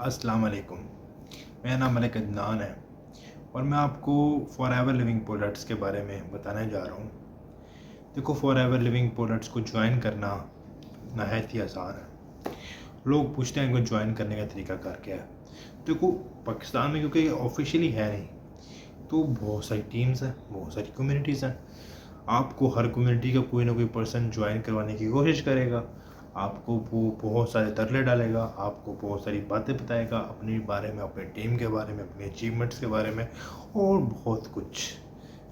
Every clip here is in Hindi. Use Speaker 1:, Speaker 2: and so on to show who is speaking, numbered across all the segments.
Speaker 1: अस्सलाम वालेकुम। मेरा नाम मलिक अदनान है और मैं आपको फॉरएवर लिविंग प्रोडक्ट्स के बारे में बताने जा रहा हूँ। देखो, फॉरएवर लिविंग प्रोडक्ट्स को ज्वाइन करना नहायत ही आसान है। लोग पूछते हैं कि ज्वाइन करने का तरीका कार क्या है। देखो, पाकिस्तान में क्योंकि ऑफिशियली है नहीं, तो बहुत सारी टीम्स हैं, बहुत सारी कम्युनिटीज़ हैं। आपको हर कम्युनिटी का कोई ना कोई पर्सन ज्वाइन करवाने की कोशिश करेगा, आपको वो बहुत सारे तरले डालेगा, आपको बहुत सारी बातें बताएगा अपने बारे में, अपने टीम के बारे में, अपने अचीवमेंट्स के बारे में और बहुत कुछ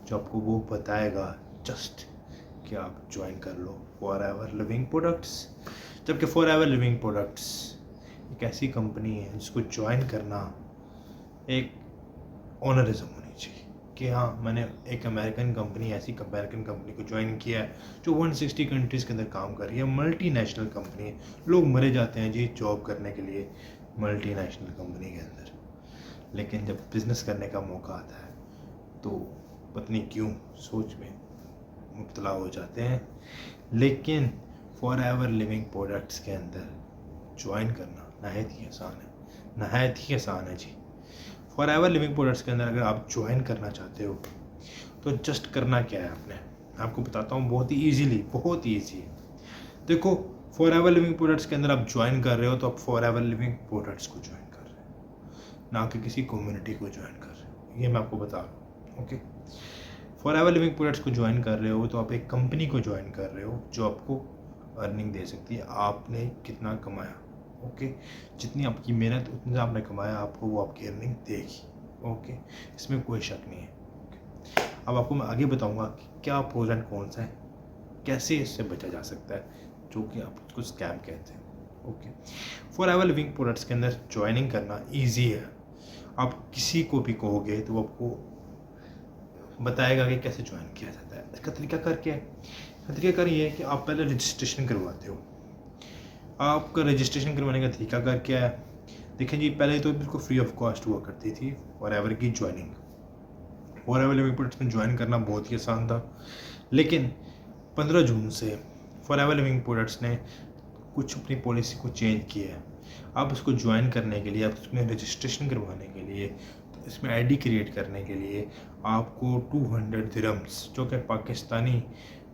Speaker 1: जो आपको वो बताएगा जस्ट कि आप ज्वाइन कर लो फॉरएवर लिविंग प्रोडक्ट्स। जबकि फॉरएवर लिविंग प्रोडक्ट्स एक ऐसी कंपनी है जिसको ज्वाइन करना एक ऑनरिज्म होनी चाहिए कि हाँ, मैंने एक अमेरिकन कंपनी को ज्वाइन किया है जो 160 कंट्रीज़ के अंदर काम कर रही है, मल्टीनेशनल कंपनी है। लोग मरे जाते हैं जी जॉब करने के लिए मल्टीनेशनल कंपनी के अंदर, लेकिन जब बिज़नेस करने का मौका आता है तो पता नहीं क्यों सोच में मुब्तला हो जाते हैं। लेकिन फॉरएवर लिविंग प्रोडक्ट्स के अंदर ज्वाइन करना नहायत ही आसान है जी। फॉरएवर लिविंग प्रोडक्ट्स के अंदर अगर आप ज्वाइन करना चाहते हो तो जस्ट करना क्या है आपने, आपको बताता हूँ बहुत ही ईजी है। देखो, फॉरएवर लिविंग प्रोडक्ट्स के अंदर आप ज्वाइन कर रहे हो तो आप फॉरएवर लिविंग प्रोडक्ट्स को ज्वाइन कर रहे हो, ना कि किसी कम्युनिटी को ज्वाइन कर रहे हो। ये मैं आपको बता रहा हूँ। ओके, फॉरएवर लिविंग प्रोडक्ट्स को ज्वाइन कर रहे हो तो आप एक कंपनी को ज्वाइन कर रहे हो जो आपको अर्निंग दे सकती है। आपने कितना कमाया, ओके, जितनी आपकी मेहनत उतनी आपने कमाया, आपको वो आपकी अर्निंग देगी। ओके, इसमें कोई शक नहीं है। ओके, अब आपको मैं आगे बताऊंगा कि क्या प्रोज एंड कॉन्स हैं, कैसे इससे बचा जा सकता है, जो कि आप उसको स्कैम कहते हैं। ओके, फॉरएवर लिविंग प्रोडक्ट्स के अंदर ज्वाइनिंग करना ईजी है। आप किसी को भी कहोगे तो वो आपको बताएगा कि कैसे ज्वाइन किया जाता है। इसका तरीकाकार क्या है? इसका तरीकाकार ये है कि आप पहले रजिस्ट्रेशन करवाते हो। आपका रजिस्ट्रेशन करवाने का तरीकाकार क्या है? देखिए जी, पहले तो बिल्कुल फ्री ऑफ कॉस्ट हुआ करती थी फॉरएवर की ज्वाइनिंग। फॉरएवर लिविंग प्रोडक्ट्स में ज्वाइन करना बहुत ही आसान था, लेकिन 15 जून से फॉरएवर लिविंग प्रोडक्ट्स ने कुछ अपनी पॉलिसी को चेंज किया है। आप उसको ज्वाइन करने के लिए, आप उसमें रजिस्ट्रेशन करवाने के लिए, तो इसमें आईडी क्रिएट करने के लिए आपको 200 दिरहम्स, जो कि पाकिस्तानी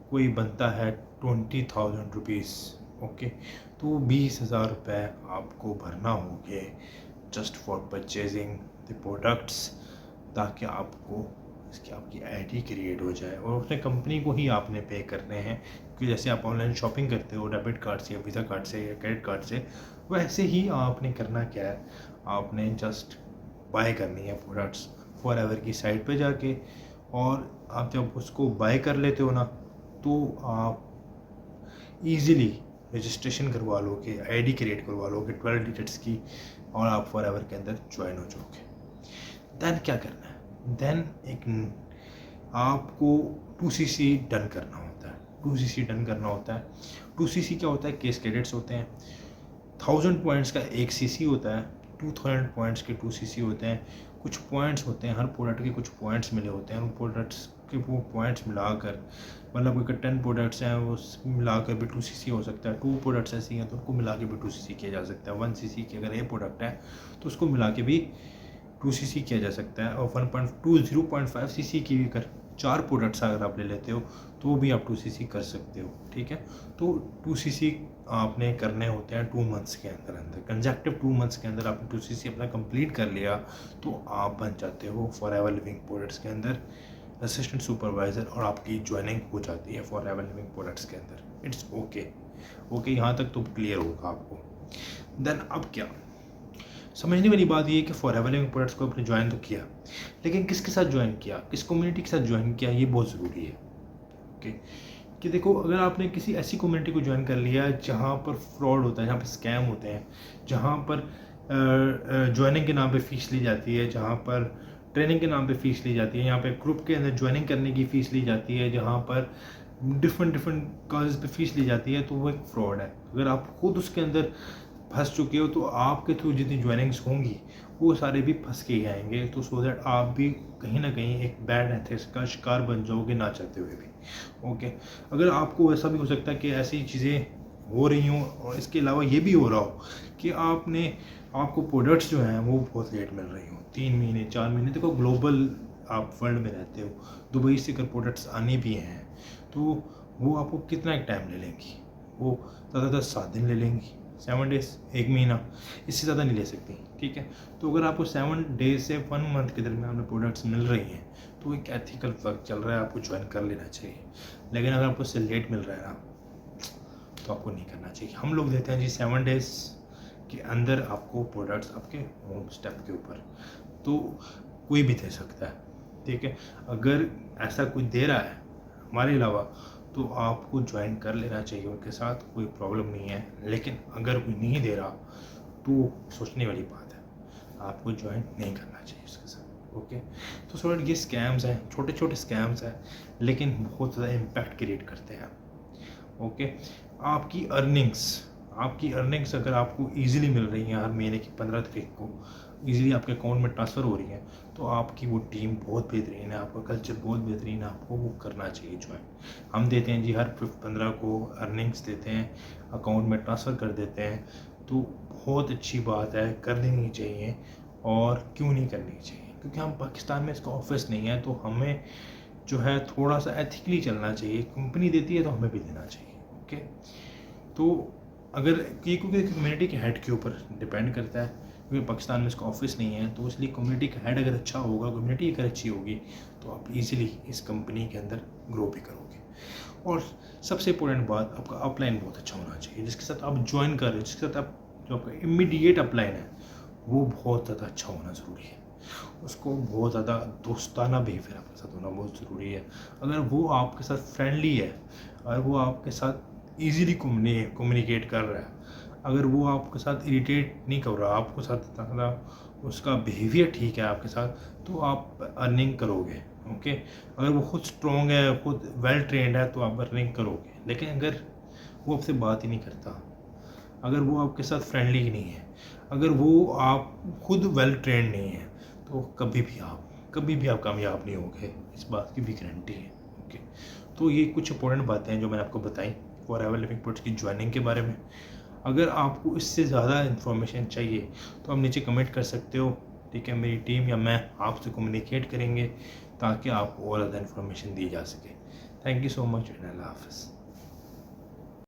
Speaker 1: कोई बनता है 20,000 रुपीज़, ओके, तो 20,000 रुपये आपको भरना होंगे just for purchasing the products, ताकि आपको इसकी आपकी आईडी क्रिएट हो जाए। और उसने कंपनी को ही आपने पे करने हैं, क्योंकि जैसे आप ऑनलाइन शॉपिंग करते हो डेबिट कार्ड से या वीज़ा कार्ड से या क्रेडिट कार्ड से, वैसे ही आपने करना क्या है, आपने जस्ट बाय करनी है प्रोडक्ट्स फॉरएवर की साइट पे जाके। और आप जब उसको बाय कर लेते हो ना, तो आप ईज़िली रजिस्ट्रेशन करवा लोगे, आईडी क्रिएट करवा लोगे 12 डिजिट्स की, और आप फॉरएवर के अंदर ज्वाइन हो जाओगे। देन क्या करना है? देन आपको 2CC डन करना होता है। 2CC डन करना होता है। 2CC क्या होता है? केस क्रेडिट्स होते हैं। 1000 पॉइंट्स का एक CC होता है, 2000 पॉइंट्स के 2CC होते हैं। कुछ पॉइंट्स होते हैं, हर प्रोडक्ट के कुछ पॉइंट्स मिले होते हैं। उन प्रोडक्ट्स के वो पॉइंट्स मिलाकर, मतलब अगर 10 प्रोडक्ट्स हैं वो मिलाकर भी 2CC हो सकता है। 2 प्रोडक्ट्स ऐसी हैं तो उनको मिला के भी 2CC किया जा सकता है। 1CC की अगर ये प्रोडक्ट है तो उसको मिला के भी 2CC किया जा सकता है। और 0.5CC की भी अगर 4 प्रोडक्ट्स अगर आप ले लेते हो तो भी आप 2CC कर सकते हो। ठीक है, तो 2CC आपने करने होते हैं 2 मंथ्स के अंदर कंसेक्टिव 2 मंथ्स के अंदर आपने 2CC अपना कंप्लीट कर लिया तो आप बन जाते हो फॉरएवर लिविंग प्रोडक्ट्स के अंदर असिस्टेंट सुपरवाइज़र, और आपकी ज्वाइनिंग हो जाती है फॉरएवर लिविंग प्रोडक्ट्स के अंदर। इट्स ओके, यहाँ तक तो क्लियर होगा आपको। देन अब क्या समझने वाली बात ये है कि फॉरएवर लिविंग प्रोडक्ट्स को आपने ज्वाइन तो किया, लेकिन किसके साथ ज्वाइन किया, किस कम्युनिटी के साथ ज्वाइन किया, ये बहुत ज़रूरी है। ओके, कि देखो, अगर आपने किसी ऐसी कम्युनिटी को ज्वाइन कर लिया जहाँ पर फ्रॉड होता है, जहाँ पर स्कैम होते हैं, जहाँ पर ज्वाइनिंग के नाम पे फ़ीस ली जाती है, जहाँ पर ट्रेनिंग के नाम पे फ़ीस ली जाती है, यहाँ पे ग्रुप के अंदर ज्वाइनिंग करने की फ़ीस ली जाती है, जहाँ पर डिफरेंट काजेज़ पे फ़ीस ली जाती है, तो वो एक फ्रॉड है। अगर आप खुद उसके अंदर फंस चुके हो तो आपके थ्रू जितनी ज्वाइनिंग्स होंगी वो सारे भी फंस के ही आएंगे, तो सो दैट आप भी कहीं ना कहीं एक बैड एथिक्स का शिकार बन जाओगे ना चाहते हुए भी। ओके, अगर आपको ऐसा भी हो सकता है कि ऐसी चीज़ें हो रही हों और इसके अलावा ये भी हो रहा हो कि आपको प्रोडक्ट्स जो हैं वो बहुत लेट मिल रही हों, 3 महीने 4 महीने। देखो ग्लोबल आप वर्ल्ड में रहते हो, दुबई से अगर प्रोडक्ट्स आने भी हैं तो वो आपको कितना टाइम ले लेंगी, वो ज़्यादातर 7 दिन ले लेंगी, 7 डेज़, 1 महीना, इससे ज़्यादा नहीं ले सकती, ठीक है। तो अगर आपको 7 डेज से 1 मंथ के दरमियान में प्रोडक्ट्स मिल रही हैं तो एक एथिकल वर्क चल रहा है, आपको ज्वाइन कर लेना चाहिए। लेकिन अगर आपको उससे लेट मिल रहा है ना तो आपको नहीं करना चाहिए। हम लोग देते हैं जी 7 डेज़ के अंदर आपको प्रोडक्ट्स आपके होम स्टेप के ऊपर, तो कोई भी दे सकता है, ठीक है। अगर ऐसा कोई दे रहा है हमारे अलावा तो आपको ज्वाइन कर लेना चाहिए, उनके साथ कोई प्रॉब्लम नहीं है। लेकिन अगर कोई नहीं दे रहा तो सोचने वाली बात है, आपको ज्वाइन नहीं करना चाहिए उसके साथ, ओके। तो सो ये स्कैम्स हैं, छोटे छोटे स्कैम्स हैं लेकिन बहुत ज़्यादा इम्पैक्ट क्रिएट करते हैं, ओके। आपकी अर्निंग्स अगर आपको ईज़िली मिल रही हैं, हर महीने की 15 तारीख को ईज़िली आपके अकाउंट में ट्रांसफ़र हो रही है, तो आपकी वो टीम बहुत बेहतरीन है, आपका कल्चर बहुत बेहतरीन है, आपको वो करना चाहिए ज्वाइन। हम देते हैं जी हर 15 को अर्निंग्स देते हैं, अकाउंट में ट्रांसफ़र कर देते हैं, तो बहुत अच्छी बात है, कर देनी चाहिए। और क्यों नहीं करनी चाहिए, क्योंकि हम पाकिस्तान में इसका ऑफिस नहीं है, तो हमें जो है थोड़ा सा एथिकली चलना चाहिए। कंपनी देती है तो हमें भी देना चाहिए, ओके। तो अगर ये क्योंकि कम्युनिटी के हेड के ऊपर डिपेंड करता है, क्योंकि पाकिस्तान में इसका ऑफिस नहीं है, तो इसलिए कम्युनिटी का हेड अगर अच्छा होगा, कम्युनिटी अगर अच्छी होगी तो आप इजीली इस कंपनी के अंदर ग्रो भी करोगे। और सबसे इम्पोर्टेंट बात, आपका अपलाइन बहुत अच्छा होना चाहिए, जिसके साथ आप ज्वाइन कर रहे हो, जिसके साथ आप जो आपका इमीडिएट अपलाइन है वो बहुत ज़्यादा अच्छा होना ज़रूरी है। उसको बहुत ज़्यादा दोस्ताना बिहेवियर आपके साथ होना बहुत ज़रूरी है। अगर वो आपके साथ फ्रेंडली है, अगर वो आपके साथ ईज़िली कम्युनिकेट कर रहा है, अगर वो आपके साथ इरिटेट नहीं कर रहा, आपके साथ ज़्यादा उसका बिहेवियर ठीक है आपके साथ, तो आप अर्निंग करोगे, ओके। अगर वो खुद स्ट्रॉन्ग है, खुद वेल ट्रेंड है, तो आप अर्निंग करोगे। लेकिन अगर वो आपसे बात ही नहीं करता, अगर वो आपके साथ फ्रेंडली ही नहीं है, अगर वो आप खुद वेल ट्रेंड नहीं है, तो कभी भी आप कामयाब नहीं होगे, इस बात की भी गारंटी है, ओके। तो ये कुछ इंपॉर्टेंट बातें हैं जो मैंने आपको बताई फॉरएवर लिविंग पोर्ट्स की ज्वाइनिंग के बारे में। अगर आपको इससे ज़्यादा इन्फॉर्मेशन चाहिए तो आप नीचे कमेंट कर सकते हो, ठीक है। मेरी टीम या मैं आपसे कम्युनिकेट करेंगे ताकि आपको और ज़्यादा इन्फॉर्मेशन दी जा सके। Thank you so much and अल्लाह हाफ़िज़।